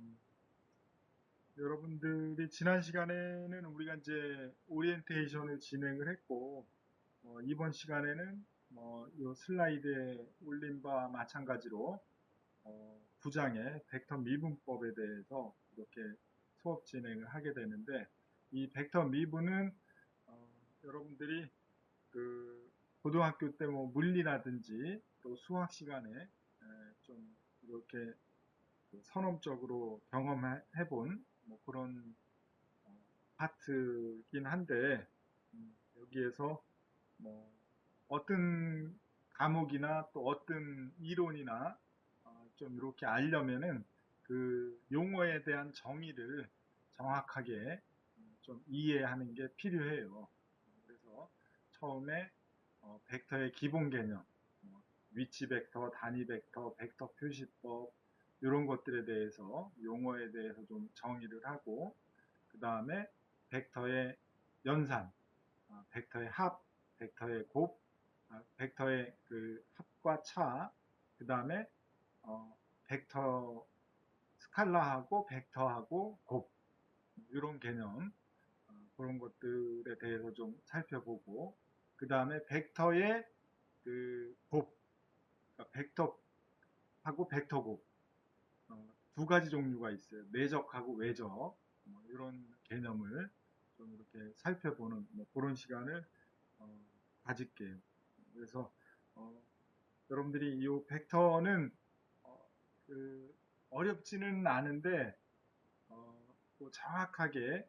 음, 여러분들이 지난 시간에는 우리가 이제 오리엔테이션을 진행을 했고, 이번 시간에는 이 슬라이드에 올린 바와 마찬가지로 9장의 벡터 미분법에 대해서 이렇게 수업 진행을 하게 되는데, 이 벡터 미분은 여러분들이 그 고등학교 때 뭐 물리라든지 또 수학 시간에 좀 이렇게 그 선험적으로 경험해 본 뭐 그런 파트긴 한데, 여기에서 뭐 어떤 과목이나 또 어떤 이론이나 좀 이렇게 알려면은 그 용어에 대한 정의를 정확하게 좀 이해하는 게 필요해요. 그래서 처음에 벡터의 기본 개념, 위치 벡터, 단위 벡터, 벡터 표시법 이런 것들에 대해서 용어에 대해서 좀 정의를 하고, 그 다음에 벡터의 연산, 벡터의 합, 벡터의 곱, 벡터의 그 합과 차, 그 다음에 벡터 스칼라하고 벡터하고 곱 이런 개념, 그런 것들에 대해서 좀 살펴보고, 그 다음에 벡터의 그 곱, 그러니까 벡터하고 벡터곱 두 가지 종류가 있어요. 내적하고 외적, 이런 개념을 좀 이렇게 살펴보는 그런 시간을 어, 가질게요. 그래서 어, 여러분들이 이 벡터는 어, 그 어렵지는 않은데 또 정확하게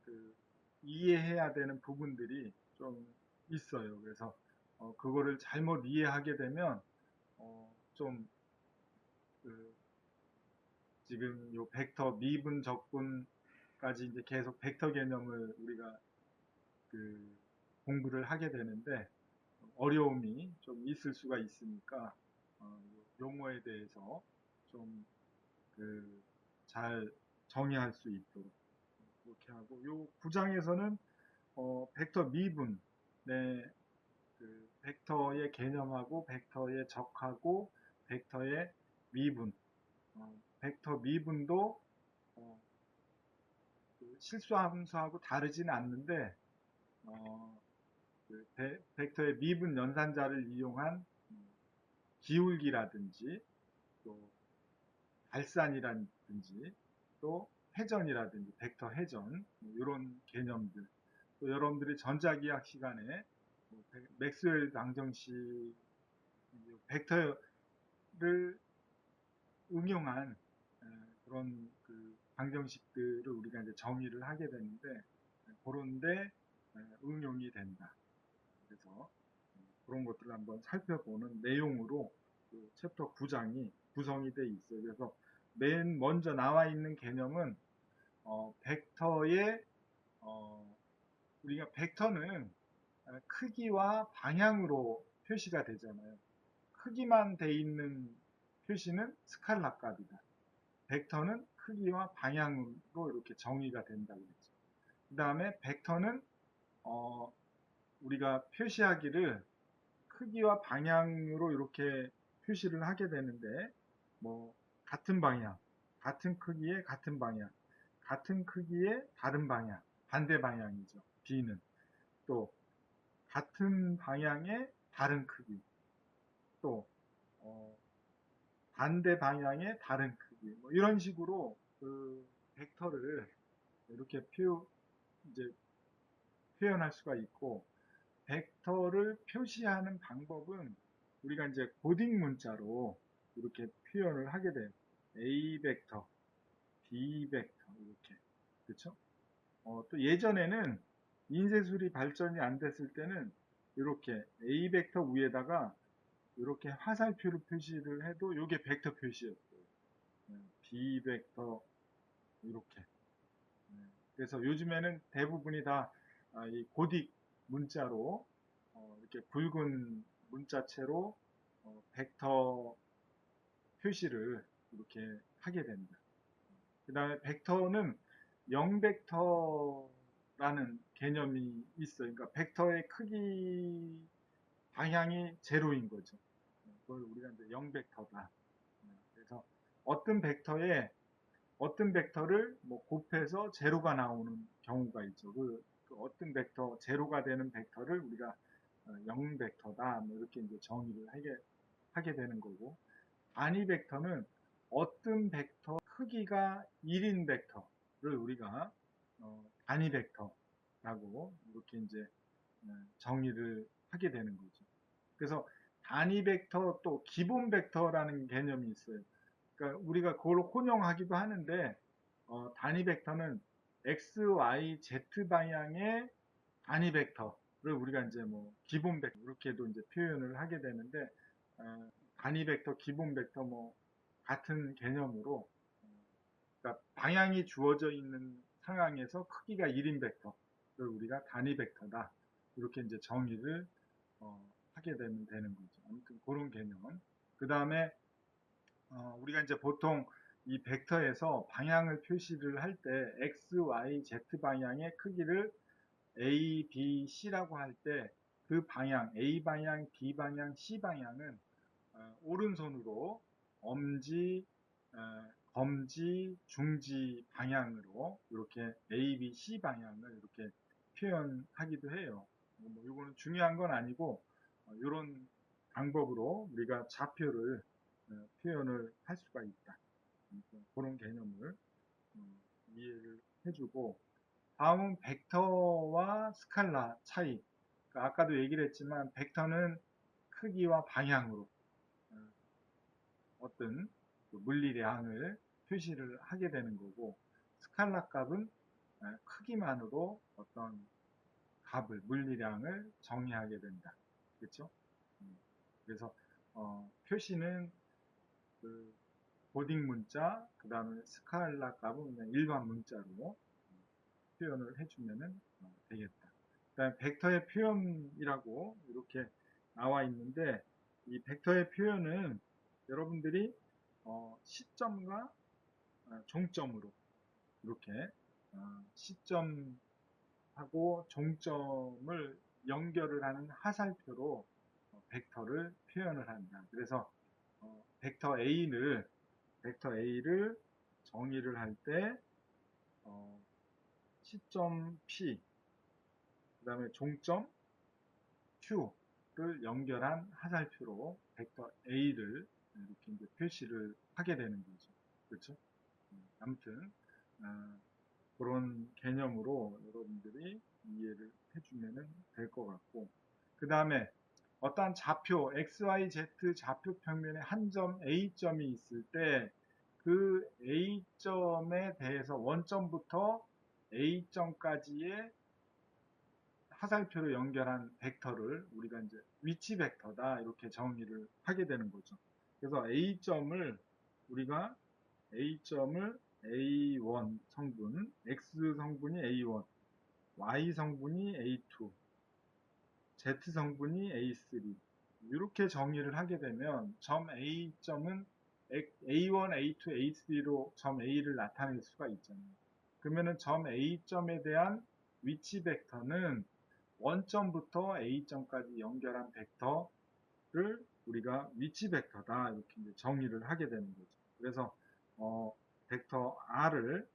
그 이해해야 되는 부분들이 좀 있어요. 그래서 그거를 잘못 이해하게 되면 좀 그 지금 요 벡터 미분 적분까지 이제 계속 벡터 개념을 우리가 그 공부를 하게 되는데 어려움이 좀 있을 수가 있으니까 용어에 대해서 좀 그 잘 정의할 수 있도록 그렇게 하고, 요 9장에서는 벡터 미분, 네, 그 벡터의 개념하고 벡터의 적하고 벡터의 미분, 벡터 미분도 어, 그 실수함수하고 다르지는 않는데 그 벡터의 미분 연산자를 이용한 기울기라든지 또 발산이라든지 또 회전이라든지 벡터 회전 이런 개념들, 또 여러분들이 전자기학 시간에 맥스웰 방정식 벡터를 응용한 그런 그 방정식들을 우리가 이제 정의를 하게 되는데, 그런데 응용이 된다. 그래서 그런 것들을 한번 살펴보는 내용으로 그 챕터 9장이 구성이 돼 있어요. 그래서 맨 먼저 나와 있는 개념은 벡터의 어, 우리가 벡터는 크기와 방향으로 표시가 되잖아요. 크기만 돼 있는 표시는 스칼라 값이다. 벡터는 크기와 방향으로 이렇게 정의가 된다고 했죠. 그 다음에 벡터는 어, 우리가 표시하기를 크기와 방향으로 이렇게 표시를 하게 되는데, 뭐 같은 방향, 같은 크기의 같은 방향, 같은 크기의 다른 방향, 반대 방향이죠. B는 또 같은 방향의 다른 크기, 또 어, 반대 방향의 다른 크기, 뭐 이런 식으로 그 벡터를 이렇게 이제 표현할 수가 있고, 벡터를 표시하는 방법은 우리가 이제 고딕 문자로 이렇게 표현을 하게 돼요. A 벡터, B 벡터 이렇게. 그렇죠? 또 예전에는 인쇄술이 발전이 안 됐을 때는 이렇게 A 벡터 위에다가 이렇게 화살표로 표시를 해도 이게 벡터 표시였어요. B 벡터 이렇게. 그래서 요즘에는 대부분이 다 이 고딕 문자로 이렇게 굵은 문자체로 벡터 표시를 이렇게 하게 됩니다. 그 다음에 벡터는 0벡터라는 개념이 있어요. 그러니까 벡터의 크기 방향이 제로인 거죠. 그걸 우리가 이제 0벡터다. 그래서 어떤 벡터에 어떤 벡터를 뭐 곱해서 제로가 나오는 경우가 있죠. 그 어떤 벡터, 제로가 되는 벡터를 우리가 0 벡터다. 뭐 이렇게 이제 정의를 하게 되는 거고, 단위 벡터는 어떤 벡터 크기가 1인 벡터를 우리가 단위 벡터라고 이렇게 이제 정의를 하게 되는 거죠. 그래서 단위 벡터 또 기본 벡터라는 개념이 있어요. 그러니까 우리가 그걸 혼용하기도 하는데 단위 벡터는 x, y, z 방향의 단위 벡터를 우리가 이제 뭐 기본 벡터 이렇게도 이제 표현을 하게 되는데 단위 벡터, 기본 벡터 뭐 같은 개념으로 그러니까 방향이 주어져 있는 상황에서 크기가 1인 벡터를 우리가 단위 벡터다 이렇게 이제 정의를 하게 되는 거죠. 아무튼 그런 개념. 그 다음에 우리가 이제 보통 이 벡터에서 방향을 표시를 할 때 x, y, z 방향의 크기를 a, b, c라고 할 때 그 방향, a 방향, b 방향, c 방향은 오른손으로 엄지, 검지, 중지 방향으로 이렇게 a, b, c 방향을 이렇게 표현하기도 해요. 뭐 이거는 중요한 건 아니고 이런 방법으로 우리가 좌표를 표현을 할 수가 있다. 그런 개념을 이해를 해주고 다음은 벡터와 스칼라 차이. 그러니까 아까도 얘기를 했지만 벡터는 크기와 방향으로 어떤 물리량을 표시를 하게 되는 거고 스칼라 값은 크기만으로 어떤 값을 물리량을 정의하게 된다. 그렇죠? 그래서 표시는 그 코딩 문자, 그 다음에 스칼라 값은 그냥 일반 문자로 표현을 해주면 되겠다. 그 다음에 벡터의 표현이라고 이렇게 나와 있는데 이 벡터의 표현은 여러분들이 시점과 종점으로 이렇게 시점하고 종점을 연결을 하는 화살표로 벡터를 표현을 한다. 그래서 벡터 A를 정의를 할 때 시점 P, 그 다음에 종점 Q를 연결한 화살표로 벡터 A를 이렇게 이제 표시를 하게 되는 거죠. 그렇죠? 아무튼 그런 개념으로 여러분들이 이해를 해주면 될 것 같고 그 다음에 어떠한 좌표 XYZ 좌표 평면에 한 점 A점이 있을 때 그 A점에 대해서 원점부터 A점까지의 화살표로 연결한 벡터를 우리가 이제 위치 벡터다 이렇게 정의를 하게 되는 거죠. 그래서 우리가 A점을 A1 성분, X 성분이 A1, Y 성분이 A2, Z 성분이 A3 이렇게 정의를 하게 되면 점 A점은 A1, A2, A3로 점 A를 나타낼 수가 있잖아요. 그러면은 점 A점에 대한 위치 벡터는 원점부터 A점까지 연결한 벡터를 우리가 위치 벡터다 이렇게 이제 정의를 하게 되는 거죠. 그래서 벡터 R에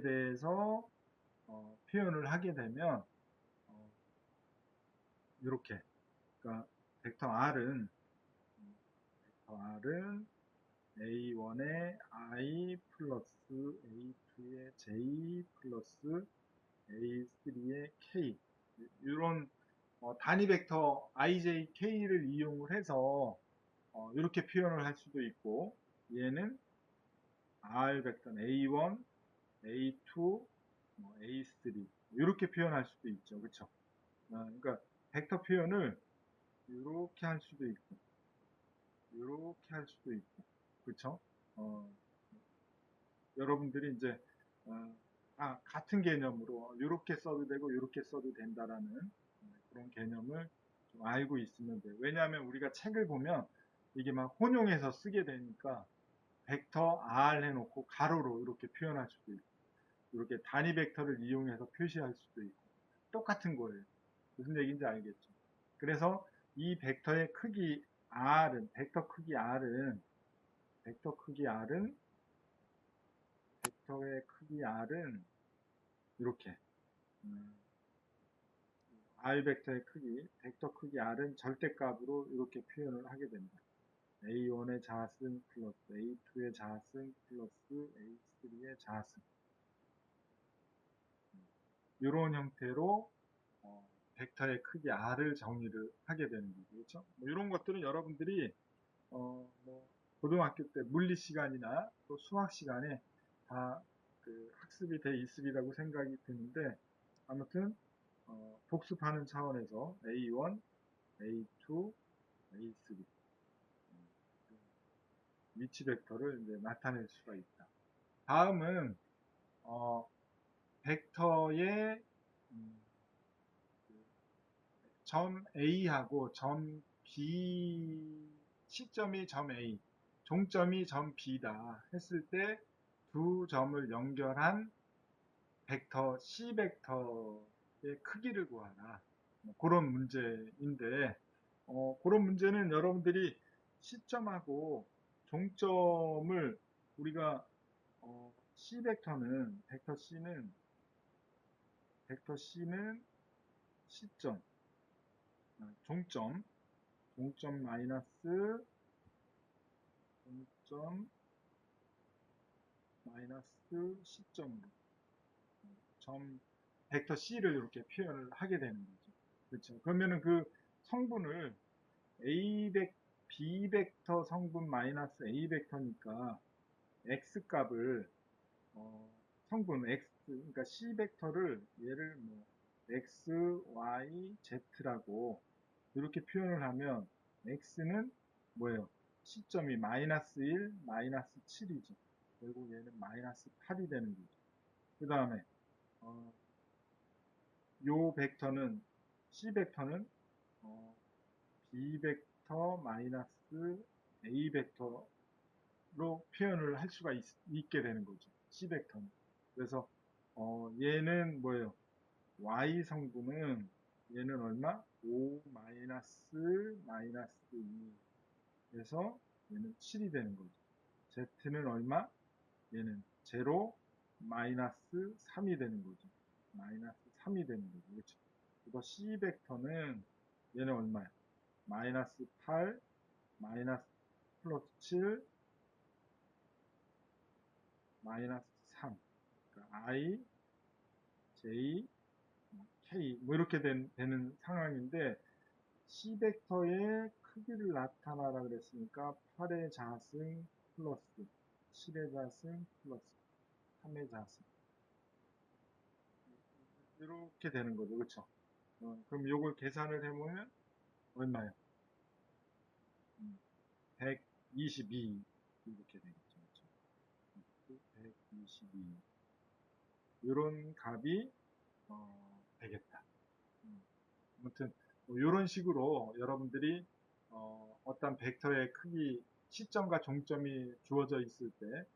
대해서 표현을 하게 되면 이렇게 그러니까 벡터 R은 A1에 I 플러스 A2에 J 플러스 A3에 K 이런 단위 벡터 IJK를 이용을 해서 이렇게 표현을 할 수도 있고 얘는 R 벡터는 A1, A2, A3 이렇게 표현할 수도 있죠. 그렇죠? 그러니까 벡터 표현을 이렇게 할 수도 있고 이렇게 할 수도 있고 그렇죠? 여러분들이 이제 같은 개념으로 이렇게 써도 되고 이렇게 써도 된다라는 그런 개념을 좀 알고 있으면 돼요. 왜냐하면 우리가 책을 보면 이게 막 혼용해서 쓰게 되니까 벡터 R 해놓고 가로로 이렇게 표현할 수도 있고 이렇게 단위 벡터를 이용해서 표시할 수도 있고 똑같은 거예요. 무슨 얘기인지 알겠죠? 그래서 이 벡터의 크기 R은 벡터 크기 R은 벡터의 크기 r은 이렇게 r 벡터의 크기, 벡터 크기 r은 절대값으로 이렇게 표현을 하게 됩니다. A1의 자승 플러스 A2의 자승 플러스 A3의 자승, 이런 형태로 벡터의 크기 r을 정의를 하게 되는 거죠. 그렇죠? 뭐 이런 것들은 여러분들이 뭐 고등학교 때 물리 시간이나 또 수학 시간에 다 그 학습이 돼 있으리라고 생각이 드는데, 아무튼 복습하는 차원에서 A1, A2, A3 위치 벡터를 이제 나타낼 수가 있다. 다음은 벡터의 점 A하고 점 B, 시점이 점 A, 종점이 점 B다 했을 때 두 점을 연결한 벡터 C 벡터의 크기를 구하라. 뭐 그런 문제인데, 그런 문제는 여러분들이 시점하고 종점을 우리가 C 벡터는 벡터 C는 시점, 종점 마이너스 시점으로 점 벡터 C를 이렇게 표현을 하게 되는 거죠. 그렇죠. 그러면은 그 성분을 B 벡터 성분 마이너스 A 벡터니까 X 값을 성분 X, 그러니까 C 벡터를 얘를 뭐 X, Y, Z라고 이렇게 표현을 하면 X는 뭐예요? 시점이 마이너스 1, 마이너스 7이죠. 결국 얘는 마이너스 8이 되는 거죠. 그 다음에 요 벡터는 C 벡터는 B 벡터 마이너스 A 벡터로 표현을 할 수가 있게 되는 거죠. C 벡터는. 그래서 얘는 뭐예요? Y 성분은 얘는 얼마? 5 마이너스 2 그래서 얘는 7이 되는 거죠. Z는 얼마? 얘는 0 마이너스 3이 되는 거죠. 마이너스 3이 되는 거죠. 그렇죠? 그리고 C 벡터는 얘는 얼마야? 마이너스 8, 마이너스 플러스 7, 마이너스 3. 그러니까 I, J, K 뭐 이렇게 되는 상황인데, C 벡터의 크기를 나타나라 그랬으니까 8의 자승 플러스 7의 자승 플러스 3의 자승 이렇게 되는 거죠. 그렇죠? 그럼 이걸 계산을 해보면 얼마예요? 122 이렇게 되겠죠. 그렇죠? 122 이런 값이 되겠다. 아무튼 이런 식으로 여러분들이 어떤 벡터의 크기, 시점과 종점이 주어져 있을 때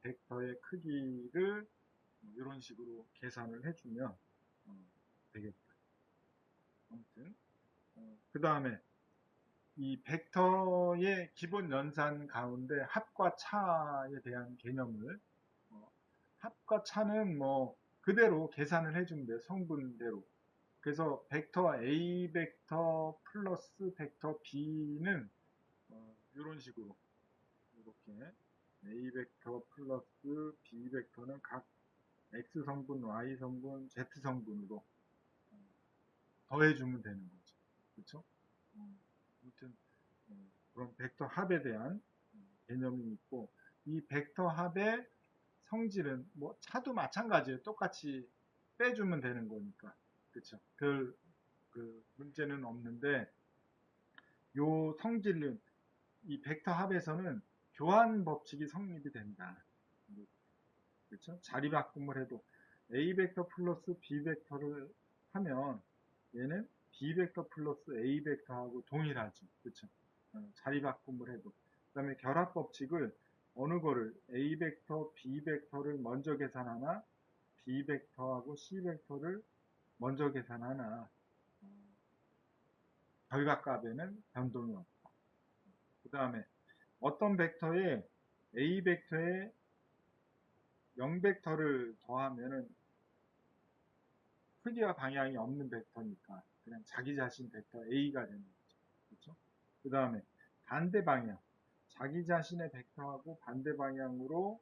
벡터의 크기를 이런 식으로 계산을 해주면 되겠다. 아무튼 그 다음에 이 벡터의 기본 연산 가운데 합과 차에 대한 개념을, 합과 차는 뭐 그대로 계산을 해주면 돼요. 성분대로. 그래서 벡터 A 벡터 플러스 벡터 B는 이런 식으로 이렇게 A 벡터 플러스 B 벡터는 각 X 성분, Y 성분, Z 성분으로 더해주면 되는 거죠. 그렇죠? 아무튼 그런 벡터 합에 대한 개념이 있고, 이 벡터 합의 성질은 뭐 차도 마찬가지예요. 똑같이 빼주면 되는 거니까. 그렇죠? 그 문제는 없는데, 요 성질은 이 벡터 합에서는 교환 법칙이 성립이 된다. 그렇죠? 자리 바꿈을 해도 A 벡터 플러스 B 벡터를 하면 얘는 B 벡터 플러스 A 벡터하고 동일하죠. 그렇죠? 자리 바꿈을 해도. 그 다음에 결합 법칙을 어느 거를 A 벡터, B 벡터를 먼저 계산하나 B 벡터하고 C 벡터를 먼저 계산하나 결과값에는 변동이 없다. 그 다음에 어떤 벡터에 A 벡터의 0벡터를 더하면은 크기와 방향이 없는 벡터니까 그냥 자기 자신 벡터 A가 되는 거죠. 그렇죠? 그 다음에 반대 방향. 자기 자신의 벡터하고 반대 방향으로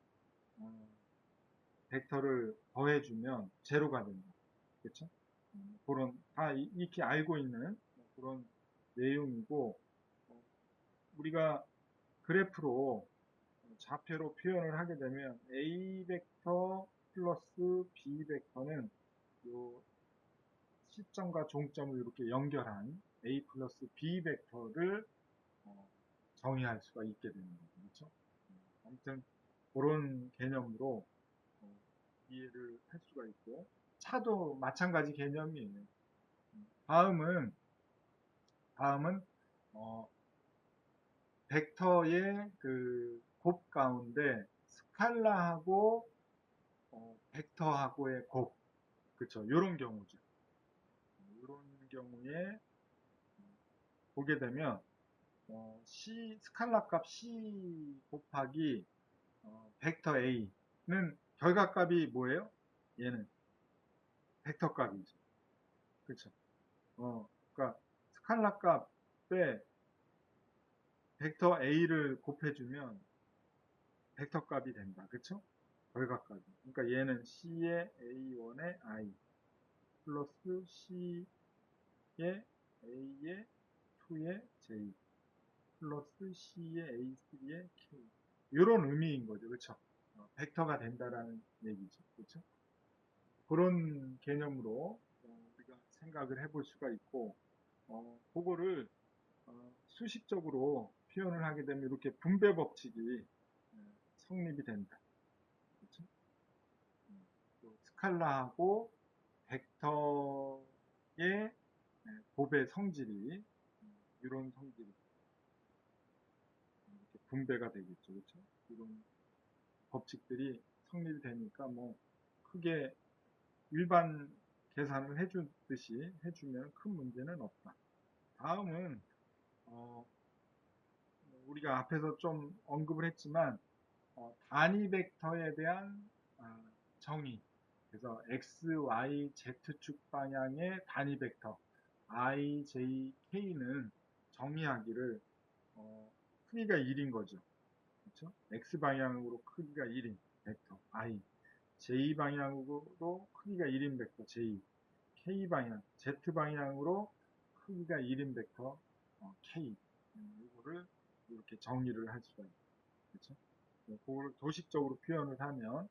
벡터를 더해주면 제로가 된다. 그렇죠? 그런 다 익히 알고 있는 그런 내용이고 우리가 그래프로 좌표로 표현을 하게 되면 A 벡터 플러스 B 벡터는 요 시점과 종점을 이렇게 연결한 A 플러스 B 벡터를 정의할 수가 있게 되는 거죠. 그렇죠? 아무튼 그런 개념으로 이해를 할 수가 있고 차도 마찬가지 개념이에요. 다음은 어, 벡터의 그 곱 가운데 스칼라하고 벡터하고의 곱, 그쵸? 이런 경우죠. 이런 경우에 보게 되면 스칼라 값 C 곱하기 벡터 A는 결과값이 뭐예요? 얘는 벡터 값이죠. 그쵸? 그러니까 스칼라 값에 벡터 A를 곱해주면 벡터 값이 된다. 그쵸? 결과값이. 그러니까 얘는 C의 A1의 I 플러스 C의 A의 2의 J 플러스 C의 A3의 K 이런 의미인 거죠. 그쵸? 벡터가 된다라는 얘기죠. 그쵸? 그런 개념으로 우리가 생각을 해볼 수가 있고 그거를 수식적으로 표현을 하게 되면 이렇게 분배 법칙이 성립이 된다. 그렇죠? 스칼라하고 벡터의 곱의 성질이 이런 성질이 이렇게 분배가 되겠죠. 그렇죠? 이런 법칙들이 성립이 되니까 뭐 크게 일반 계산을 해주듯이 해주면 큰 문제는 없다. 다음은 우리가 앞에서 좀 언급을 했지만 단위 벡터에 대한 정의. 그래서 x, y, z축 방향의 단위 벡터 i, j, k는 정의하기를 크기가 1인 거죠. 그렇죠? x 방향으로 크기가 1인 벡터 i, j 방향으로 크기가 1인 벡터 j, k 방향, z 방향으로 크기가 1인 벡터 k. 이거를 이렇게 정의를 할 수가 있죠. 그렇죠? 그걸 도식적으로 표현을 하면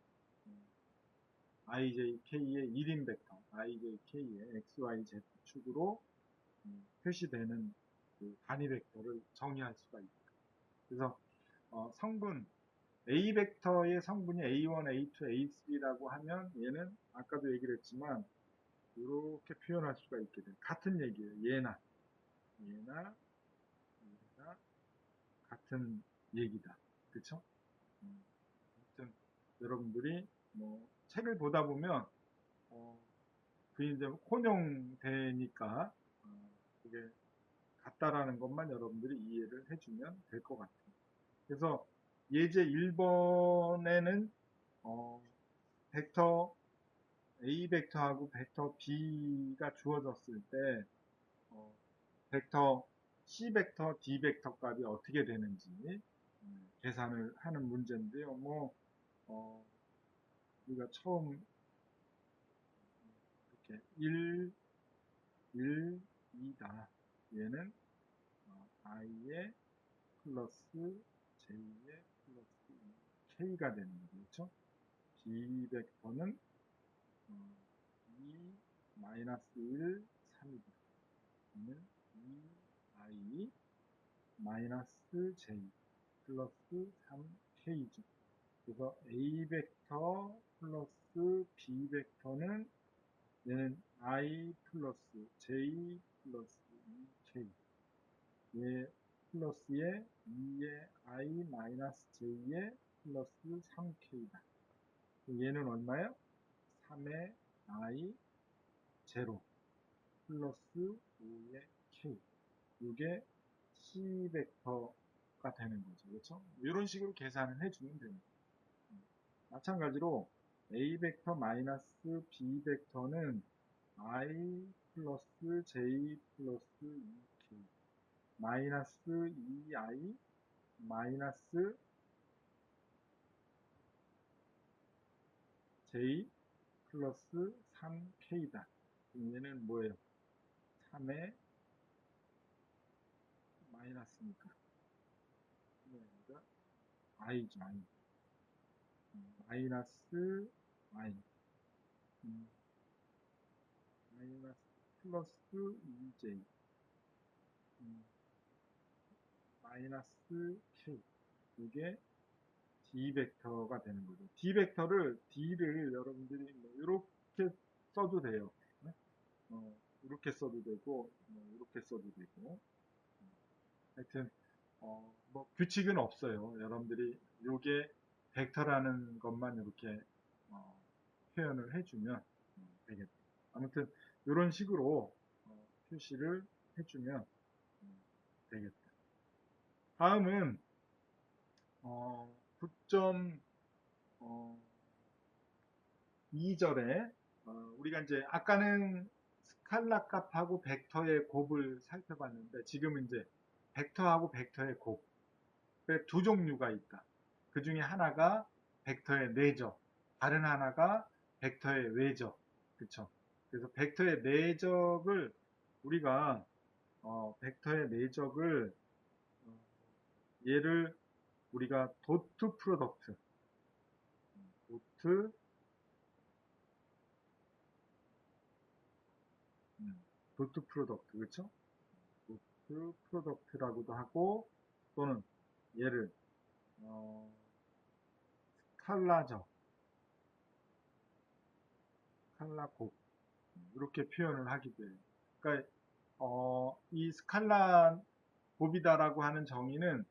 ijk의 1인 벡터 ijk의 xyz 축으로 표시되는 그 단위 벡터를 정의할 수가 있다. 그래서 성분 A 벡터의 성분이 A1, A2, A3라고 하면 얘는 아까도 얘기를 했지만 이렇게 표현할 수가 있게 돼요. 같은 얘기예요. 얘나 같은 얘기다. 그쵸? 아무튼 여러분들이 뭐 책을 보다 보면 그게 이제 혼용되니까 그게 같다라는 것만 여러분들이 이해를 해주면 될 것 같아요. 그래서 예제 1번에는 벡터 A 벡터하고 벡터 B가 주어졌을 때 벡터 C 벡터, D 벡터 값이 어떻게 되는지 계산을 하는 문제인데요. 뭐 우리가 처음 이렇게 1, 2다. 얘는 i의 플러스 j의 플러스 k가 되는 거죠. 그렇죠? B 벡터는 2 마이너스 1, 3이다. 얘는 2i 마이너스 j 플러스 3k죠. 그래서 A 벡터 플러스 B 벡터는 얘는 i 플러스 j 플러스 2k 얘 플러스에 2의 i 마이너스 j의 플러스 3k다. 얘는 얼마예요? 3의 i 제로 플러스 5의 k 이게 c 벡터가 되는 거죠. 그렇죠? 이런 식으로 계산을 해주면 됩니다. 마찬가지로 A 벡터 마이너스 B 벡터는 I 플러스 J 플러스 2K 마이너스 2I 마이너스 J 플러스 3K다. 얘는 뭐예요? 3의 마이너스니까. 그러니까 I죠, I. 마이너스 I. 마이너스 플러스 2J. 마이너스 K. 이게 D 벡터가 되는 거죠. D를 여러분들이 뭐 이렇게 써도 돼요. 네? 이렇게 써도 되고, 이렇게 써도 되고. 하여튼, 뭐 규칙은 없어요. 여러분들이 요게 벡터라는 것만 이렇게 표현을 해주면 되겠다. 아무튼 이런 식으로 표시를 해주면 되겠다. 다음은 9.2절에 우리가 이제 아까는 스칼라 값하고 벡터의 곱을 살펴봤는데 지금은 이제 벡터하고 벡터의 곱. 두 종류가 있다. 그 중에 하나가 벡터의 내적, 다른 하나가 벡터의 외적. 그쵸? 그래서 벡터의 내적을 우리가 벡터의 내적을 얘를 우리가 도트 프로덕트, 도트 도트 프로덕트, 그렇죠? 도트 프로덕트라고도 하고 또는 얘를 스칼라적, 스칼라곱 이렇게 표현을 하기도 해요. 그러니까 이 스칼라 곱이다라고 하는 정의는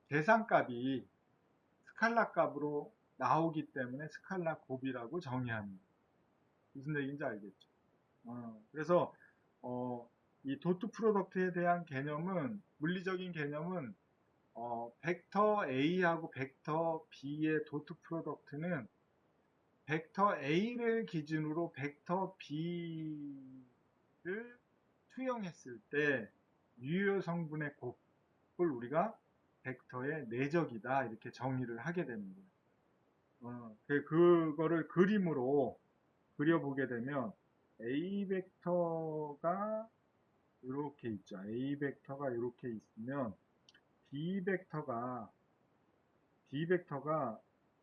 계산값이 스칼라 값으로 나오기 때문에 스칼라 곱이라고 정의합니다. 무슨 얘기인지 알겠죠? 그래서 이 도트 프로덕트에 대한 개념은 물리적인 개념은 벡터 A하고 벡터 B의 도트 프로덕트는 벡터 A를 기준으로 벡터 B를 투영했을 때 유효 성분의 곱을 우리가 벡터의 내적이다 이렇게 정의를 하게 되는 거예요. 그거를 그림으로 그려보게 되면 A 벡터가 이렇게 있죠. A 벡터가 이렇게 있으면 B 벡터가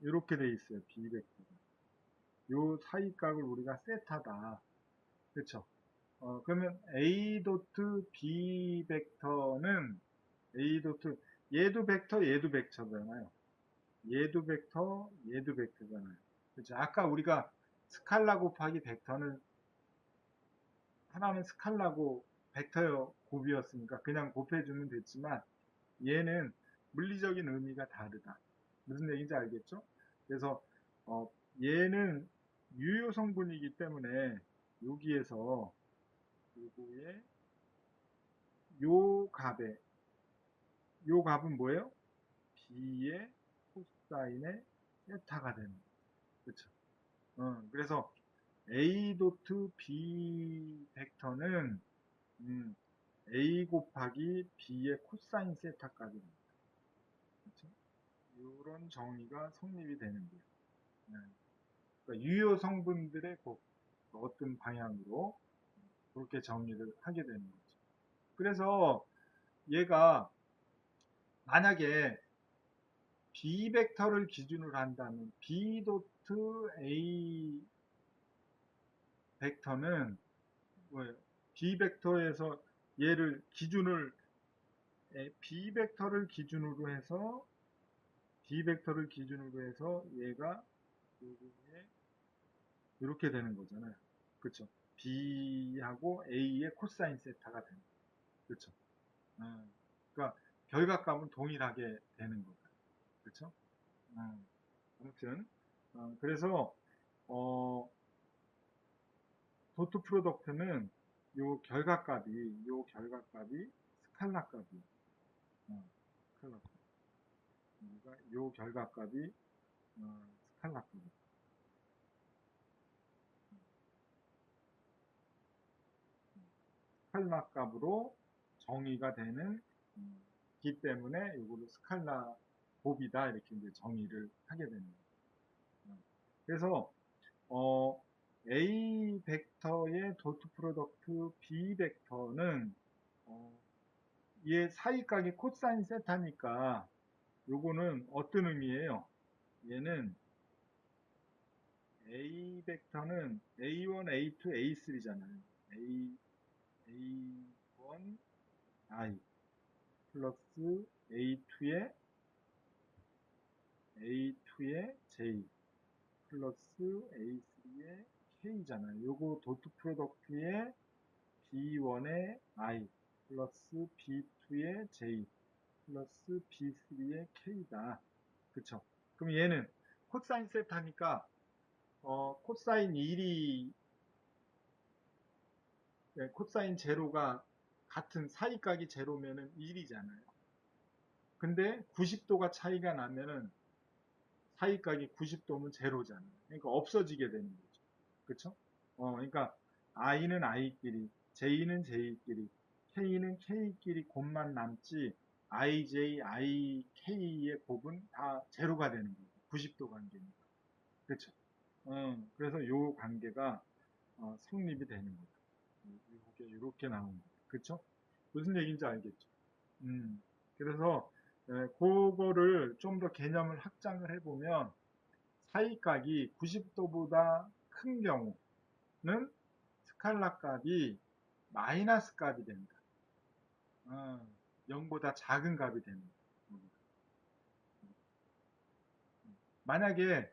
이렇게 돼 있어요. B 벡터가. 요 사이각을 우리가 세타다. 그렇죠? 그러면 A 도트 B 벡터는 A 도트 얘도 벡터 얘도 벡터잖아요. 얘도 벡터 얘도 벡터잖아요. 그렇죠? 아까 우리가 스칼라 곱하기 벡터는 하나는 스칼라고 벡터의 곱이었으니까 그냥 곱해주면 됐지만 얘는 물리적인 의미가 다르다. 무슨 얘기인지 알겠죠? 그래서 얘는 유효 성분이기 때문에 여기에서 요거의 요 값은 뭐예요? B의 코사인의 세타가 되는 거죠. 그렇죠? 그래서 A 도트 B 벡터는 A 곱하기 B의 코사인 세타까지 됩니다. 그렇죠? 이런 정의가 성립이 되는 거예요. 네. 그러니까 유효 성분들의 어떤 방향으로 그렇게 정의를 하게 되는 거죠. 그래서 얘가 만약에 B 벡터를 기준으로 한다면 B 도트 A 벡터는 뭐예요? B 벡터에서 얘를 기준을 B 벡터를 기준으로 해서 얘가 요거에 이렇게 되는 거잖아요. 그렇죠? B하고 A의 코사인 세타가 되는 거죠. 그렇죠? 그러니까 결과값은 동일하게 되는 거예요. 그렇죠? 아무튼 그래서 도트 프로덕트는 요 결과값이 스칼라 값이 스칼라 값. 요 결과값이 스칼라 값. 스칼라 값으로 정의가 되는 기 때문에 이거를 스칼라 곱이다 이렇게 이제 정의를 하게 됩니다. 그래서 A 벡터의 도트 프로덕트 B 벡터는 얘 사이각이 코사인 세타니까 요거는 어떤 의미예요? 얘는 A 벡터는 A1, A2, A3잖아요. A1 I 플러스 A2의 J 플러스 A3의 K잖아요. 요거 도트 프로덕트의 B1의 I 플러스 B2의 J 플러스 B3의 K다. 그쵸? 그럼 얘는 코사인 세타니까 코사인 1이 코사인 제로가 같은 사이각이 제로면은 1이잖아요. 근데 90도가 차이가 나면은 사이각이 90도면 제로잖아요. 그러니까 없어지게 되는 거죠. 그쵸? 그러니까 i는 i끼리, j는 j끼리, k는 k끼리 곱만 남지 ij, ik의 곱은 다 제로가 되는 거죠. 90도 관계니까. 그쵸? 그래서 요 관계가 성립이 되는 거죠. 이렇게 나오는 거죠. 그쵸? 무슨 얘기인지 알겠죠? 그래서 그거를 좀 더 개념을 확장을 해보면 사이각이 90도보다 큰 경우는 스칼라 값이 마이너스 값이 된다. 0보다 작은 값이 됩니다. 만약에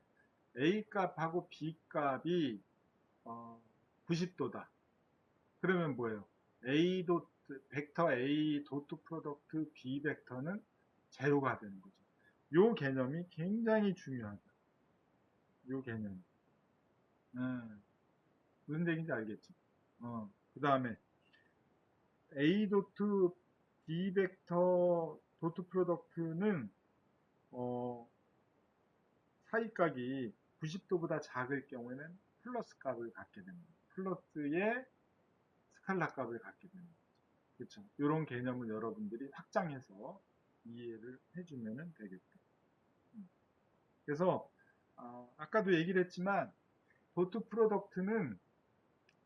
A 값하고 B 값이 90도다. 그러면 뭐예요? A 도트, 벡터 A 도트 프로덕트 B 벡터는 제로가 되는 거죠. 요 개념이 굉장히 중요하다. 요 개념. 무슨 얘기인지 알겠죠? 그 다음에 A 도트 B 벡터 도트 프로덕트는 사이각이 90도보다 작을 경우에는 플러스 값을 갖게 됩니다. 플러스의 스칼라 값을 갖게 됩니다. 그렇죠? 이런 개념을 여러분들이 확장해서 이해를 해주면 되겠죠. 그래서 아까도 얘기를 했지만 도트 프로덕트는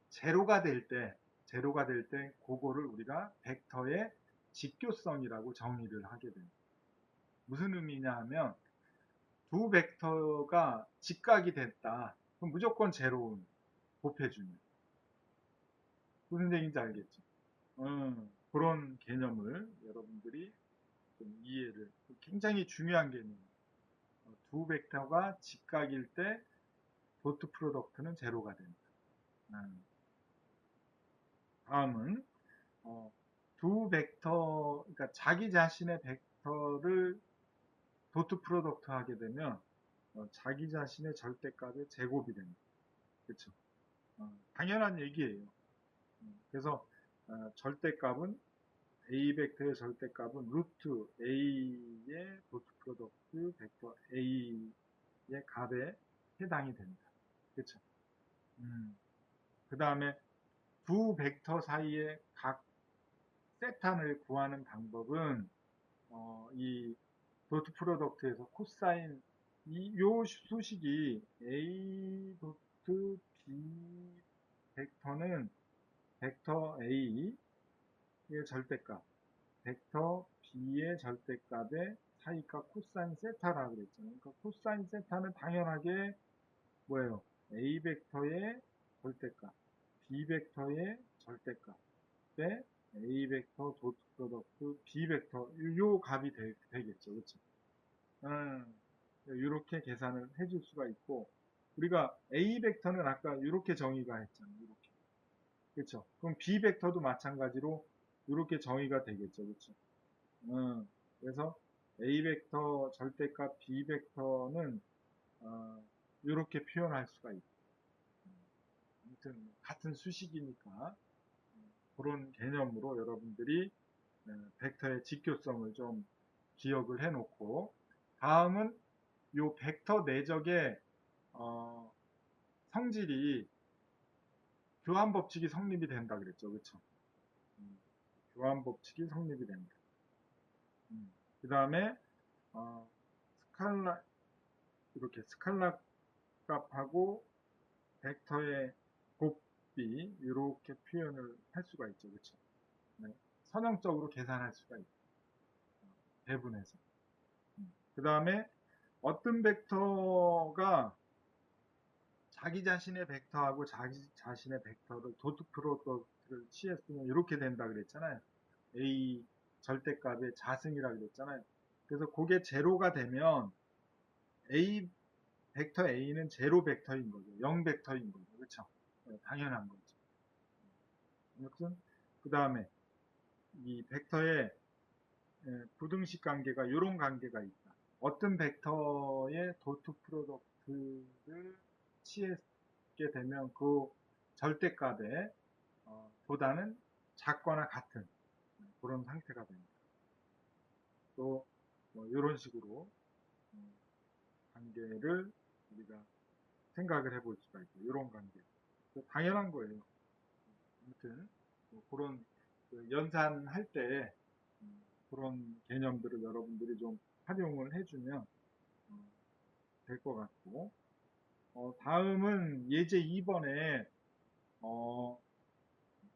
제로가 될 때 그거를 우리가 벡터의 직교성이라고 정의를 하게 됩니다. 무슨 의미냐 하면 두 벡터가 직각이 됐다. 그럼 무조건 제로 곱해주면 무슨 얘기인지 알겠죠? 그런 개념을 여러분들이 좀 이해를 굉장히 중요한 개념. 두 벡터가 직각일 때 도트 프로덕트는 제로가 된다. 다음은 두 벡터, 그러니까 자기 자신의 벡터를 도트 프로덕트 하게 되면 자기 자신의 절대값의 제곱이 됩니다. 그렇죠? 당연한 얘기예요. 그래서 절대값은 A 벡터의 절대값은 루트 A의 도트 프로덕트 벡터 A의 값에 해당이 됩니다. 그렇죠? 그 다음에 두 벡터 사이의 각 세탄을 구하는 방법은 이 도트 프로덕트에서 코사인 요 수식이 A 도트 B 벡터는 벡터 A의 절대값, 벡터 B의 절대값의 사이값 코사인 세타라고 그랬잖아요. 그러니까 코사인 세타는 당연하게 뭐예요? A 벡터의 절대값, B 벡터의 절대값에 A 벡터 도트 프로덕트 B 벡터 요 값이 되겠죠. 그렇죠? 이렇게 계산을 해줄 수가 있고 우리가 A 벡터는 아까 이렇게 정의가 했잖아요. 이렇게. 그렇죠? 그럼 B 벡터도 마찬가지로 이렇게 정의가 되겠죠. 그렇죠? 그래서 A 벡터 절대값 B 벡터는 이렇게 표현할 수가 있고 아무튼 같은 수식이니까 그런 개념으로 여러분들이 벡터의 직교성을 좀 기억을 해 놓고 다음은 요 벡터 내적의 성질이 교환 법칙이 성립이 된다 그랬죠. 그렇죠? 교환 법칙이 성립이 됩니다. 그 다음에 스칼라 이렇게 스칼라 값하고 벡터의 곱비 이렇게 표현을 할 수가 있죠, 그렇죠? 네. 선형적으로 계산할 수가 있죠. 배분해서. 그 다음에 어떤 벡터가 자기 자신의 벡터하고 자기 자신의 벡터를 도트 프로덕트를 취했으면 이렇게 된다 그랬잖아요. A 절대값의 자승이라 그랬잖아요. 그래서 그게 제로가 되면 A 벡터 A는 제로 벡터인 거죠. 0 벡터인 거죠. 그렇죠? 네, 당연한 거죠. 아무튼 그 다음에 이 벡터의 부등식 관계가 이런 관계가 있다. 어떤 벡터의 도트 프로덕트를 취했게 되면 그 절대값에 보다는 작거나 같은 그런 상태가 됩니다. 또 이런 식으로 관계를 우리가 생각을 해볼 수가 있고 이런 관계 당연한 거예요. 아무튼 그런 연산할 때 그런 개념들을 여러분들이 좀 활용을 해주면 될 것 같고 다음은 예제 2번에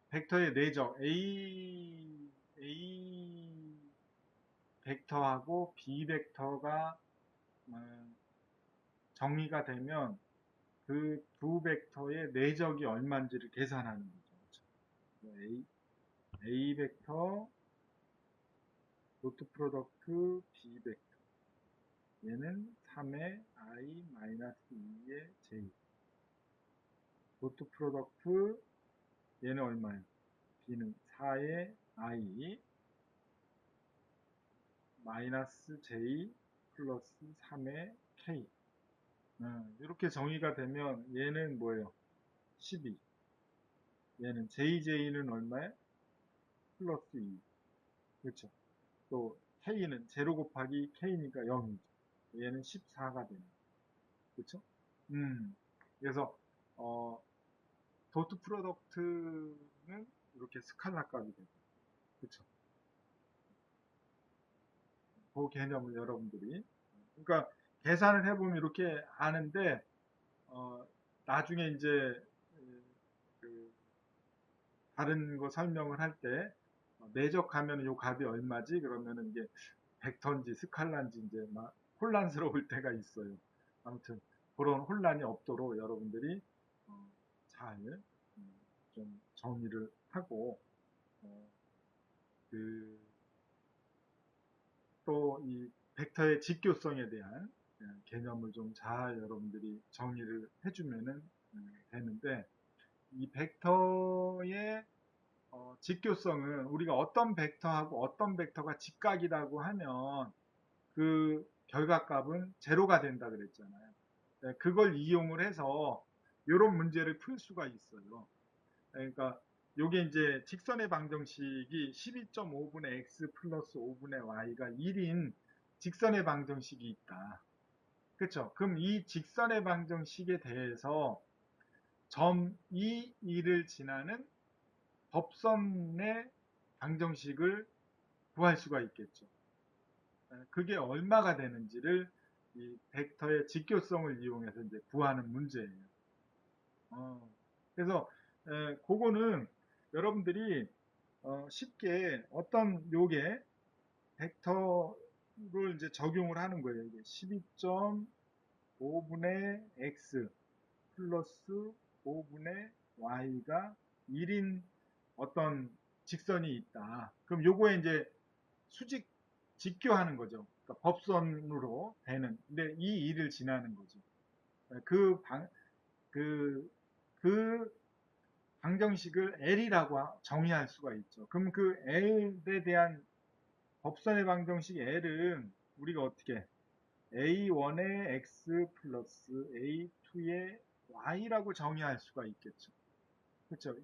벡터의 내적 A 벡터하고 B 벡터가 정의가 되면 그 두 벡터의 내적이 얼마인지를 계산하는 거죠. A 벡터 도트 프로덕트 B 벡터 얘는 3의 I-2의 J 도트 프로덕트 얘는 얼마예요? B는 4의 I 마이너스 J 플러스 3의 K 이렇게 정의가 되면 얘는 뭐예요? 12 얘는 JJ는 얼마에? 플러스 2 그렇죠? 또 K는 제로 곱하기 K니까 0이죠. 얘는 14가 됩니다. 그렇죠? 그래서 도트 프로덕트는 이렇게 스칼라 값이 되고 그렇죠? 그 개념을 여러분들이 그러니까 계산을 해보면 이렇게 아는데 나중에 이제 그 다른 거 설명을 할 때 내적하면 요 값이 얼마지? 그러면은 이게 벡터인지 스칼라인지 이제 막 혼란스러울 때가 있어요. 아무튼 그런 혼란이 없도록 여러분들이 잘 좀 정리를 하고 또 이 벡터의 직교성에 대한 개념을 좀 잘 여러분들이 정리를 해주면은 되는데 이 벡터의 직교성은 우리가 어떤 벡터하고 어떤 벡터가 직각이라고 하면 그 결과값은 제로가 된다 그랬잖아요. 네, 그걸 이용을 해서 이런 문제를 풀 수가 있어요. 그러니까 요게 이제 직선의 방정식이 12.5분의 x 플러스 5분의 y가 1인 직선의 방정식이 있다. 그렇죠? 그럼 이 직선의 방정식에 대해서 점 2, 2를 지나는 법선의 방정식을 구할 수가 있겠죠. 그게 얼마가 되는지를 이 벡터의 직교성을 이용해서 이제 구하는 문제예요. 그래서 그거는 여러분들이 쉽게 어떤 요게 벡터를 이제 적용을 하는 거예요. 이게 12.5분의 x 플러스 5분의 y가 1인 어떤 직선이 있다. 그럼 요거에 이제 수직 직교하는 거죠. 그러니까 법선으로 되는. 근데 이 2를 지나는 거죠. 그, 그 방정식을 L이라고 정의할 수가 있죠. 그럼 그 L에 대한 법선의 방정식 L은 우리가 어떻게 A1의 X 플러스 A2의 Y라고 정의할 수가 있겠죠. 그렇죠.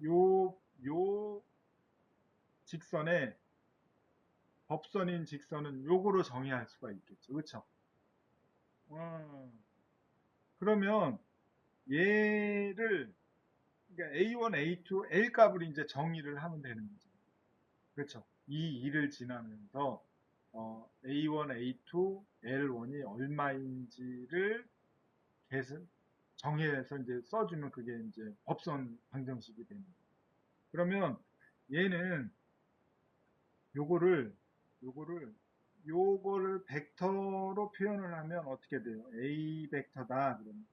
요 직선의 법선인 직선은 요거로 정의할 수가 있겠죠. 그렇죠. 그러면 얘를 그러니까 A1, A2, L 값을 이제 정의를 하면 되는 거죠. 그렇죠. 이 2를 지나면서 A1, A2, L1이 얼마인지를 계산 정해서 이제 써주면 그게 이제 법선 방정식이 됩니다. 그러면 얘는 요거를 요거를 요거를 벡터로 표현을 하면 어떻게 돼요? A 벡터다. 그러면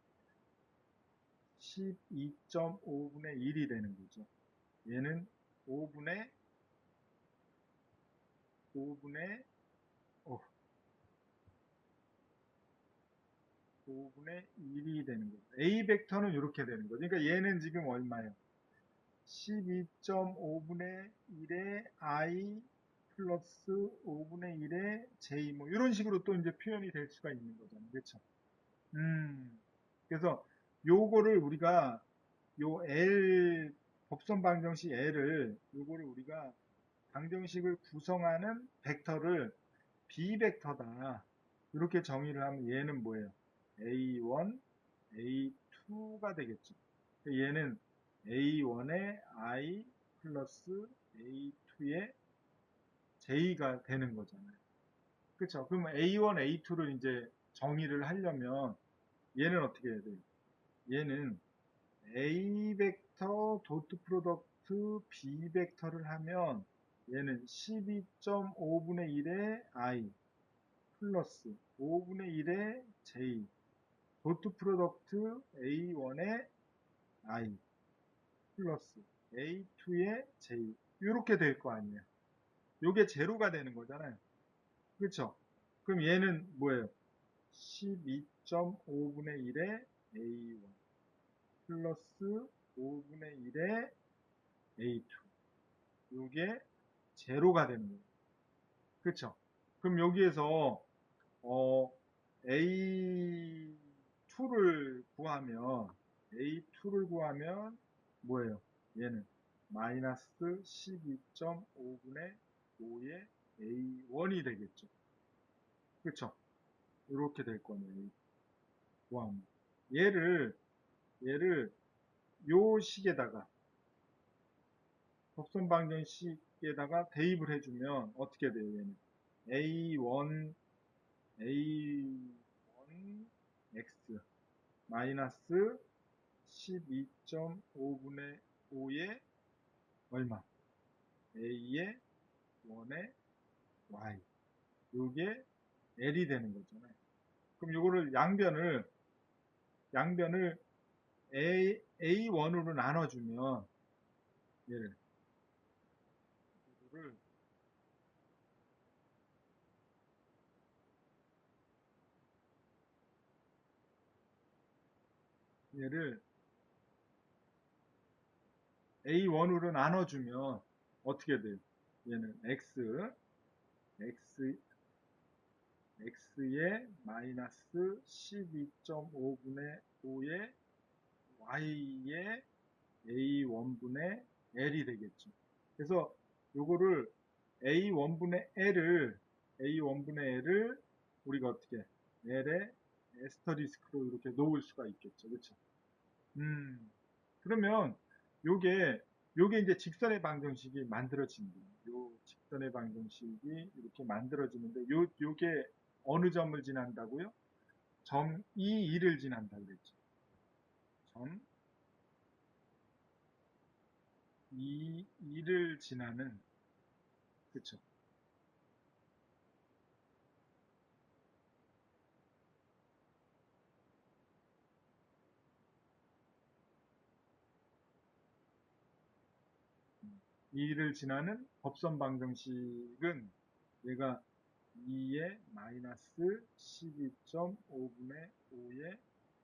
12.5분의 1이 되는 거죠. 얘는 5분의 5분의 5분의 1이 되는 거죠. A 벡터는 이렇게 되는 거죠. 그러니까 얘는 지금 얼마예요? 12.5분의 1의 I 플러스 5분의 1의 J 뭐 이런 식으로 또 이제 표현이 될 수가 있는 거잖아요. 그렇죠? 그래서 요거를 우리가 요 L 법선 방정식 L을 요거를 우리가 방정식을 구성하는 벡터를 B 벡터다. 이렇게 정의를 하면 얘는 뭐예요? A1, A2가 되겠죠. 얘는 A1의 I 플러스 A2의 J가 되는 거잖아요. 그렇죠? 그러면 A1, A2를 이제 정의를 하려면 얘는 어떻게 해야 돼요? 얘는 A 벡터 도트 프로덕트 B 벡터를 하면 얘는 12.5분의 1의 I 플러스 5분의 1의 J 도트 프로덕트 A1의 I 플러스 A2의 J 이렇게 될 거 아니에요. 요게 제로가 되는 거잖아요. 그렇죠? 그럼 얘는 뭐예요? 12.5분의 1의 A1 플러스 5분의 1의 A2 요게 제로가 되는 거예요. 그렇죠? 그럼 여기에서 A2를 구하면 뭐예요? 얘는 마이너스 12.5분의 5의 A1이 되겠죠. 그렇죠? 이렇게 될 거네요. 구하면. 얘를 요 식에다가 법선 방정식에다가 대입을 해주면 어떻게 돼요? 얘는 A1 X 마이너스 12.5분의 5의 얼마? A의 1의 Y. 요게 L이 되는 거잖아요. 그럼 요거를 양변을 A1으로 나눠주면 요거를 얘를 A1으로 나눠주면 어떻게 돼요? 얘는 X의 마이너스 12.5분의 5의 Y의 A1분의 L이 되겠죠. 그래서 요거를 A1분의 L을 우리가 어떻게 L의 에스터리스크로 이렇게 놓을 수가 있겠죠. 그렇죠? 그러면 요게 이제 직선의 방정식이 만들어집니다. 요 직선의 방정식이 이렇게 만들어지는데 요게 어느 점을 지난다고요? 점 E2를 지난다 그랬죠. 점 E2를 지나는 그쵸? 2를 지나는 법선 방정식은 얘가 2의 마이너스 12.5분의 5의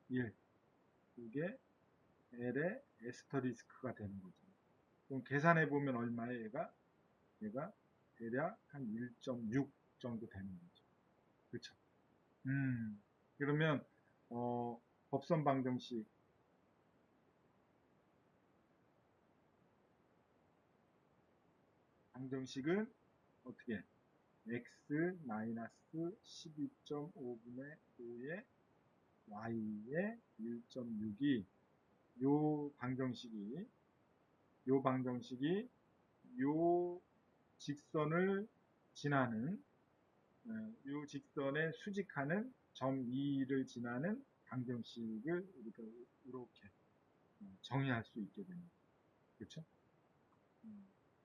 1 이게 L의 에스터리스크가 되는 거죠. 그럼 계산해 보면 얼마예요? 얘가 대략 한 1.6 정도 되는 거죠. 그렇죠? 그러면 법선 방정식은 어떻게 x 마이너스 12.5분의 5의 y의 1.6이 요 방정식이 요 직선을 지나는 이 직선에 수직하는 점 2를 지나는 방정식을 우리가 이렇게 정의할 수 있게 됩니다. 그렇죠?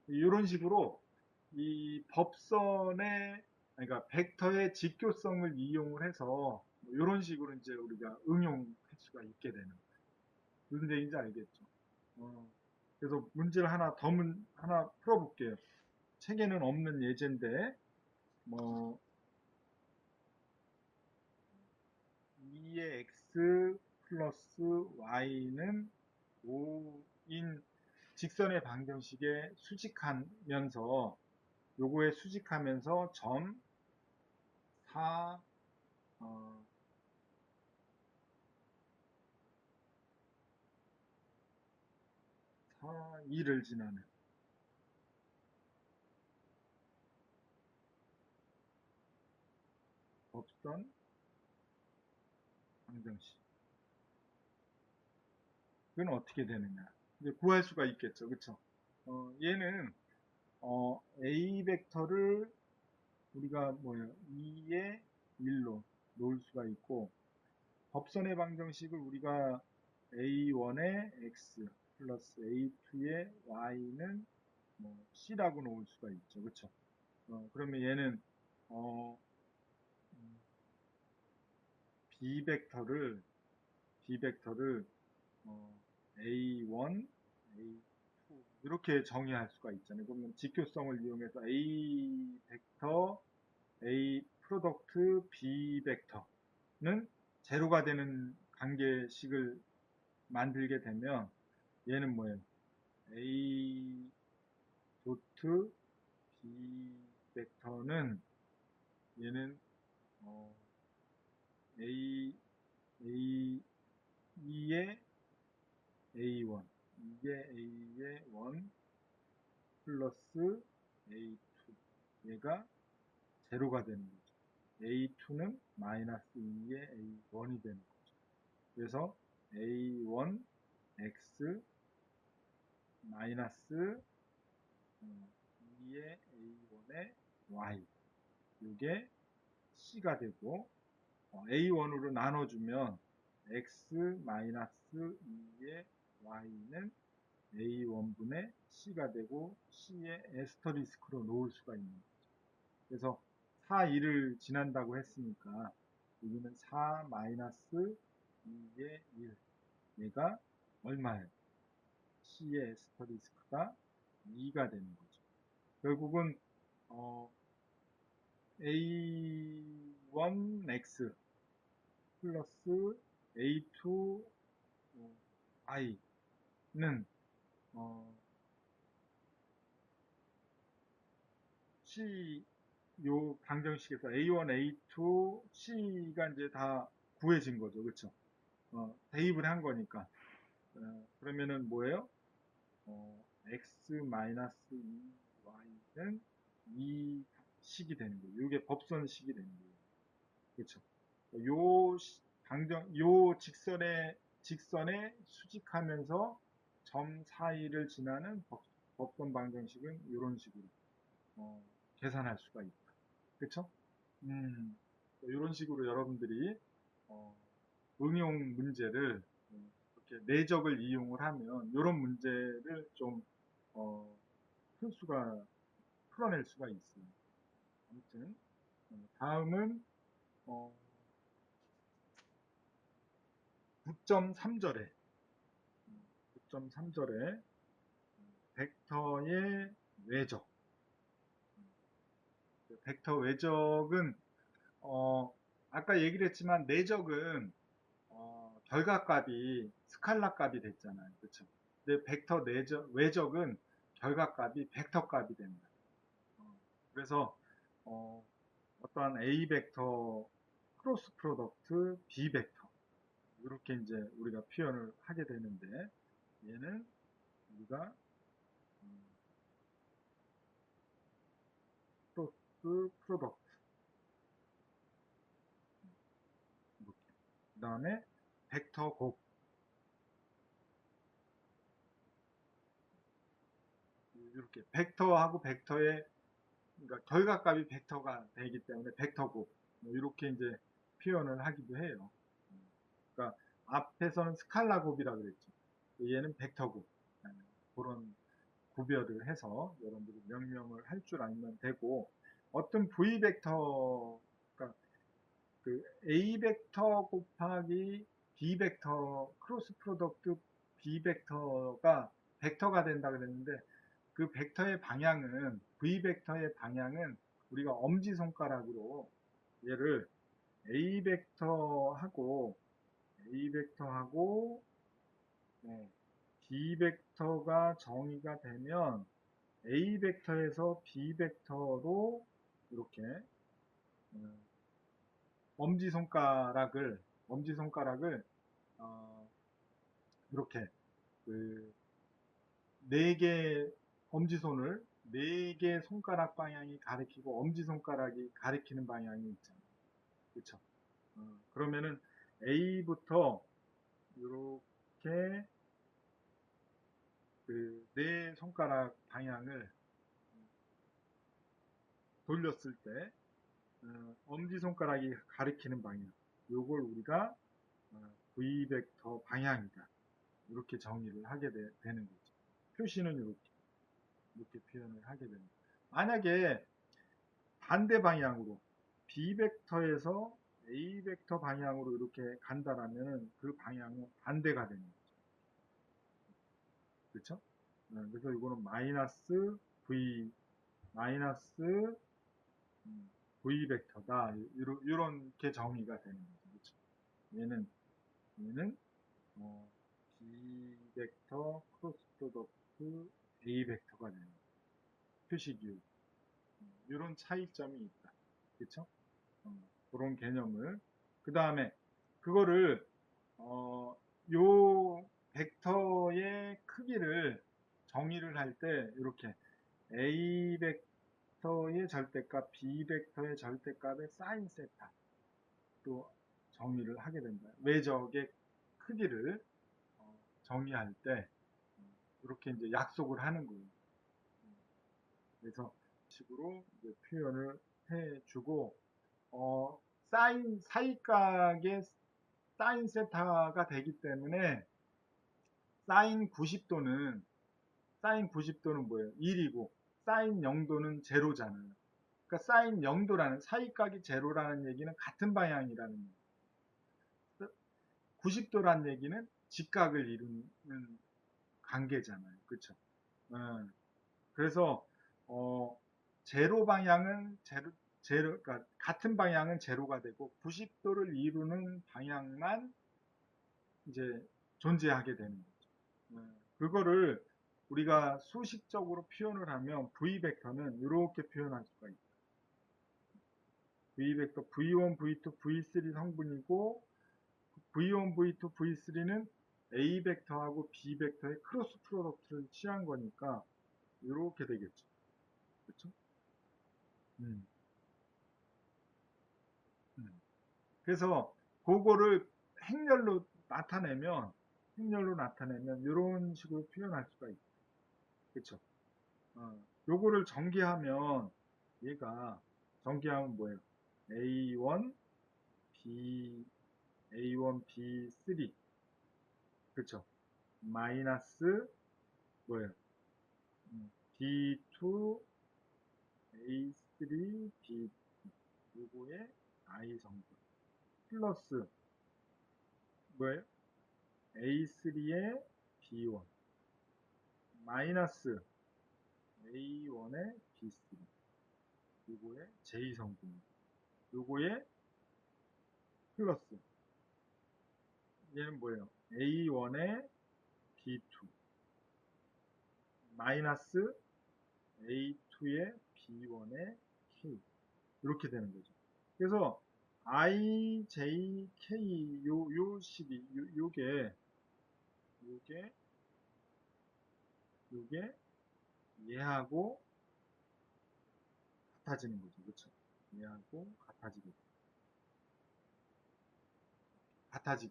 이런 식으로 이 법선의 그러니까 벡터의 직교성을 이용을 해서 이런 식으로 이제 우리가 응용할 수가 있게 되는 거예요. 무슨 얘기인지 알겠죠? 그래서 문제를 하나 풀어볼게요. 책에는 없는 예제인데 뭐 2의 x 플러스 y는 5인 직선의 방정식에 수직하면서 요거에 수직하면서 점 4, 4, 2를 지나는 법선 방정식. 이건 어떻게 되느냐. 이제 구할 수가 있겠죠. 그쵸? 얘는, A 벡터를 우리가 뭐예요? 2의 1로 놓을 수가 있고, 법선의 방정식을 우리가 A1의 X 플러스 A2의 Y는 뭐 C라고 놓을 수가 있죠. 그쵸? 그러면 얘는, 어, B 벡터를 A1, A2 이렇게 정의할 수가 있잖아요. 그러면 직교성을 이용해서 A 벡터, A 프로덕트, B 벡터는 제로가 되는 관계식을 만들게 되면 얘는 뭐예요? A 도트 B 벡터는 얘는 A A 2의 A1 2의 A의 1 플러스 A2 얘가 제로가 되는 거죠. A2는 마이너스 2의 A1이 되는 거죠. 그래서 A1 X 마이너스 2의 A1의 Y 이게 C가 되고 A1으로 나눠주면 X 마이너스 2의 Y는 A1분의 C가 되고 C의 에스터리스크로 놓을 수가 있는 거죠. 그래서 4, 2를 지난다고 했으니까 여기는 4 마이너스 2의 1 얘가 얼마예요? C의 에스터리스크가 2가 되는 거죠. 결국은 A1X 플러스 A2I는 C 요 방정식에서 A1, A2, C가 이제 다 구해진 거죠. 그쵸? 대입을 한 거니까. 그러면은 뭐예요? X-2Y는 2식이 되는 거예요. 이게 법선식이 되는 거예요. 그쵸? 요 직선에 수직하면서 점 사이를 지나는 법선 방정식은 이런 식으로 계산할 수가 있다. 그쵸? 이런 식으로 여러분들이 어, 응용 문제를 이렇게 내적을 이용을 하면 이런 문제를 좀 풀어낼 수가 있어요. 아무튼 다음은 9.3절에 9.3절에 벡터의 외적 벡터 외적은 아까 얘기를 했지만 내적은 결과값이 스칼라 값이 됐잖아요. 그렇죠? 근데 벡터 외적은 결과값이 벡터 값이 됩니다. 그래서 어떠한 A 벡터 크로스 프로덕트 B 벡터 이렇게 이제 우리가 표현을 하게 되는데 얘는 우리가 크로스 프로덕트 이렇게 그 다음에 벡터 곱 이렇게 벡터하고 벡터의 그러니까 결과값이 벡터가 되기 때문에 벡터곱 뭐 이렇게 이제 표현을 하기도 해요. 그러니까 앞에서는 스칼라곱이라고 그랬죠. 얘는 벡터곱. 그런 구별을 해서 여러분들이 명명을 할 줄 알면 되고, 어떤 V 벡터, 그러니까 그 A 벡터 곱하기 B 벡터 크로스 프로덕트 B 벡터가 벡터가 된다 그랬는데, 그 벡터의 방향은 V 벡터의 방향은 우리가 엄지손가락으로 얘를 A 벡터하고 네, B 벡터가 정의가 되면 A 벡터에서 B 벡터로 이렇게 어, 엄지손가락을 어, 이렇게 그 네 개 엄지손을 네 개 손가락 방향이 가리키고 엄지손가락이 가리키는 방향이 있잖아요. 그렇죠? 그러면은 A부터 이렇게 그 네 손가락 방향을 돌렸을 때 엄지손가락이 가리키는 방향, 요걸 우리가 V 벡터 방향이다, 이렇게 정의를 하게 되는 거죠. 표시는 이렇게 표현을 하게 됩니다. 만약에 반대 방향으로 B 벡터에서 A 벡터 방향으로 이렇게 간다라면 그 방향은 반대가 되는 거죠. 그렇죠? 그래서 이거는 마이너스 V 벡터다, 이렇게 정의가 되는 거죠. 그렇죠? 얘는 B 벡터 크로스 프로덕트 A 벡터가 되는 거죠. 표시기호, 이런 차이점이 있다. 그렇죠? 그런 개념을, 그 다음에 그거를 요 벡터의 크기를 정의를 할 때 이렇게 A 벡터의 절대값, B 벡터의 절대값의 사인 세타 또 정의를 하게 된다. 외적의 크기를 정의할 때 이렇게 이제 약속을 하는 거예요. 그래서 식으로 이제 표현을 해주고, 사이각의 사인 세타가 되기 때문에 사인 90도는 뭐예요? 1이고 사인 0도는 제로잖아요. 그러니까 사인 0도라는, 사이각이 제로라는 얘기는 같은 방향이라는 얘기예요. 90도라는 얘기는 직각을 이루는 관계잖아요. 그렇죠? 그래서 제로 방향은 그러니까 같은 방향은 제로가 되고 90도를 이루는 방향만 이제 존재하게 되는 거죠. 그거를 우리가 수식적으로 표현을 하면 V 벡터는 이렇게 표현할 수가 있다. V 벡터 V1, V2, V3 성분이고, V1, V2, V3는 A 벡터하고 B 벡터의 크로스 프로덕트를 취한 거니까 이렇게 되겠죠. 그렇죠? 음. 그래서 그거를 행렬로 나타내면 이런 식으로 표현할 수가 있죠. 그렇죠? 요거를 전개하면 얘가 전개하면 뭐예요? A1, B, A1, B3, 그렇죠? 마이너스 뭐예요? B2, A3, B, 요거의 I 성분 플러스 뭐예요? A3의 B1 마이너스 A1의 B3, 요거의 J 성분, 요거의 플러스 얘는 뭐예요? A1의 B2 마이너스 A2의 B1의 K, 이렇게 되는 거죠. 그래서 I, J, K 요 식이 요게 얘하고 같아지는 거죠. 그렇죠? 얘하고 같아지게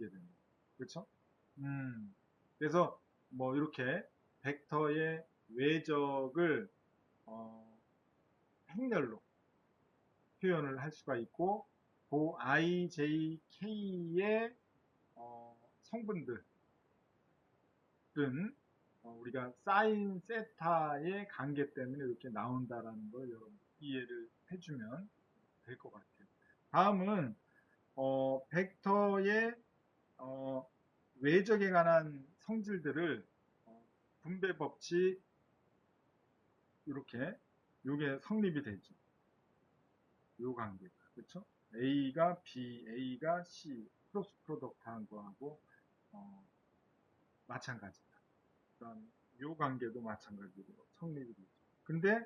되는 거죠. 그렇죠? 그래서 뭐 이렇게 벡터의 외적을 어, 행렬로 표현을 할 수가 있고, 그 I, J, K의 성분들은 우리가 사인 세타의 관계 때문에 이렇게 나온다라는 걸 여러분 이해를 해주면 될 것 같아요. 다음은 벡터의 외적에 관한 성질들을 분배 법칙 이렇게 요게 성립이 되죠. 요 관계가 그렇죠? A가 B, A가 C 크로스 프로덕트한 거하고 마찬가지다. 그다음 요 관계도 마찬가지로 성립이 되죠. 근데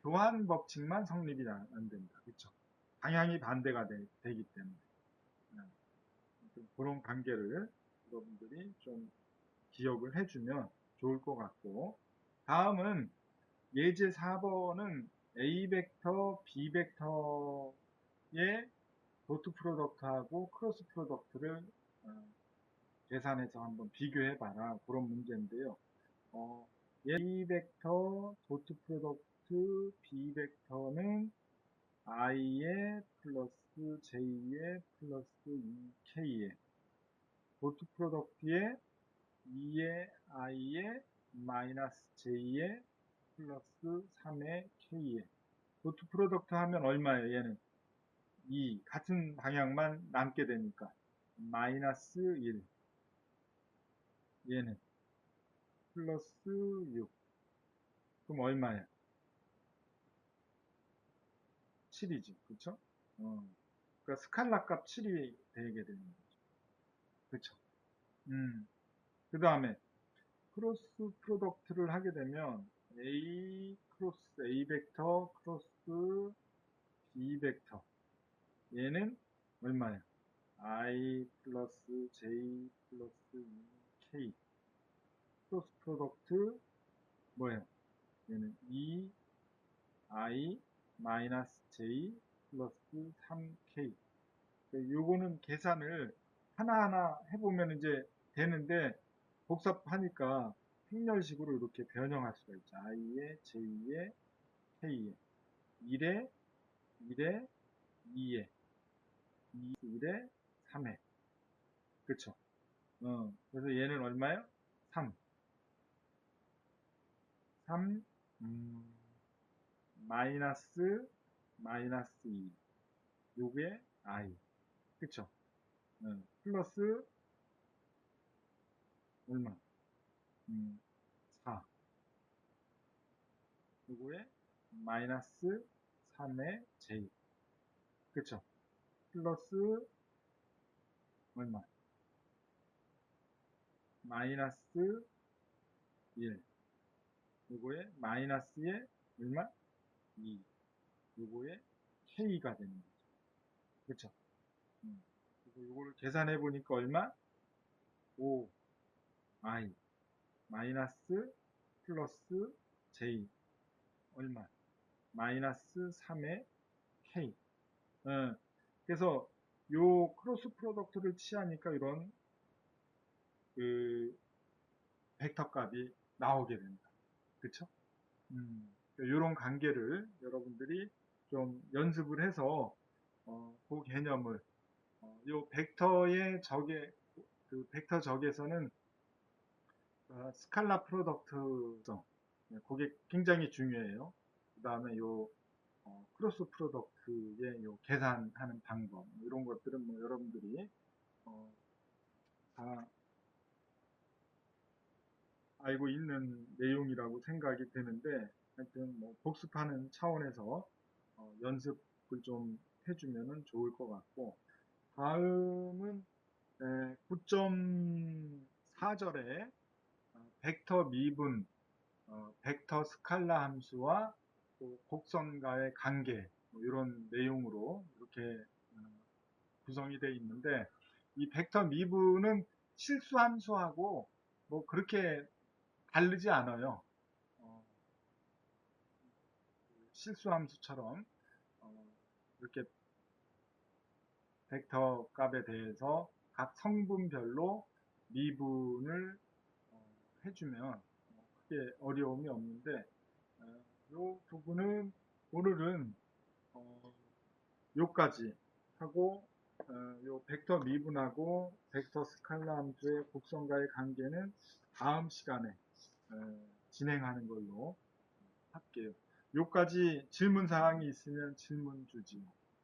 교환 법칙만 성립이 안 된다. 그렇죠? 방향이 반대가 되기 때문에 그런 관계를 여러분들이 좀 기억을 해주면 좋을 것 같고, 다음은 예제 4번은 A 벡터, B 벡터의 도트 프로덕트하고 크로스 프로덕트를 계산해서 한번 비교해 봐라 그런 문제인데요. A 벡터 도트 프로덕트 B 벡터는 i에 플러스 j에 플러스 2k에 도트 프로덕트에 2의 i에 마이너스 j에 플러스 3의 k에 도트 프로덕트 하면 얼마예요? 얘는 2 같은 방향만 남게 되니까 마이너스 1 얘는 플러스 6 그럼 얼마야? 7이지 그쵸? 그러니까 스칼라 값 7이 되게 되는 거죠. 그쵸? 그 다음에 크로스 프로덕트를 하게 되면 A 크로스 A 벡터 크로스 B 벡터 얘는 얼마야? I 플러스 J 플러스 2K 크로스 프로덕트 뭐예요? 얘는 2I 마이너스 J 플러스 3K 요거는 계산을 하나하나 해보면 이제 되는데 복잡하니까 행렬식으로 이렇게 변형할 수가 있죠. i에, j에, k에 1에, 1에, 2에, 1에, 3에 그쵸? 그래서 얘는 얼마예요? 3 3 마이너스 마이너스 2 요게 i 그쵸? 플러스 얼마? 4 요거에 마이너스 3의 j 그쵸? 플러스 얼마? 마이너스 1 요거에 마이너스에 얼마? 2 요거에 k가 되는 거죠. 그쵸? 그래서 요거를 계산해 보니까 얼마? 5i 마이너스 플러스 j 얼마? 마이너스 3의 k 그래서 요 크로스 프로덕트를 취하니까 이런 그 벡터 값이 나오게 된다. 그쵸? 이런 관계를 여러분들이 좀 연습을 해서 그 개념을 요 벡터의 적에 그 벡터 적에서는 스칼라 프로덕트성 그게 굉장히 중요해요. 그 다음에 요 크로스 프로덕트의 요 계산하는 방법 이런 것들은 뭐 여러분들이 다 알고 있는 내용이라고 생각이 되는데 하여튼 뭐 복습하는 차원에서 연습을 좀 해주면 좋을 것 같고 다음은 9.4절에 벡터 미분, 벡터 스칼라 함수와 또 곡선과의 관계 뭐 이런 내용으로 이렇게 구성이 되어 있는데 이 벡터 미분은 실수 함수하고 뭐 그렇게 다르지 않아요. 실수 함수처럼 이렇게 벡터 값에 대해서 각 성분별로 미분을 해주면 크게 어려움이 없는데 이 부분은 오늘은 요까지 하고 요 벡터 미분하고 벡터 스칼라 함수의 곡선과의 관계는 다음 시간에 진행하는 걸로 할게요. 요까지 질문 사항이 있으면 질문 주지요.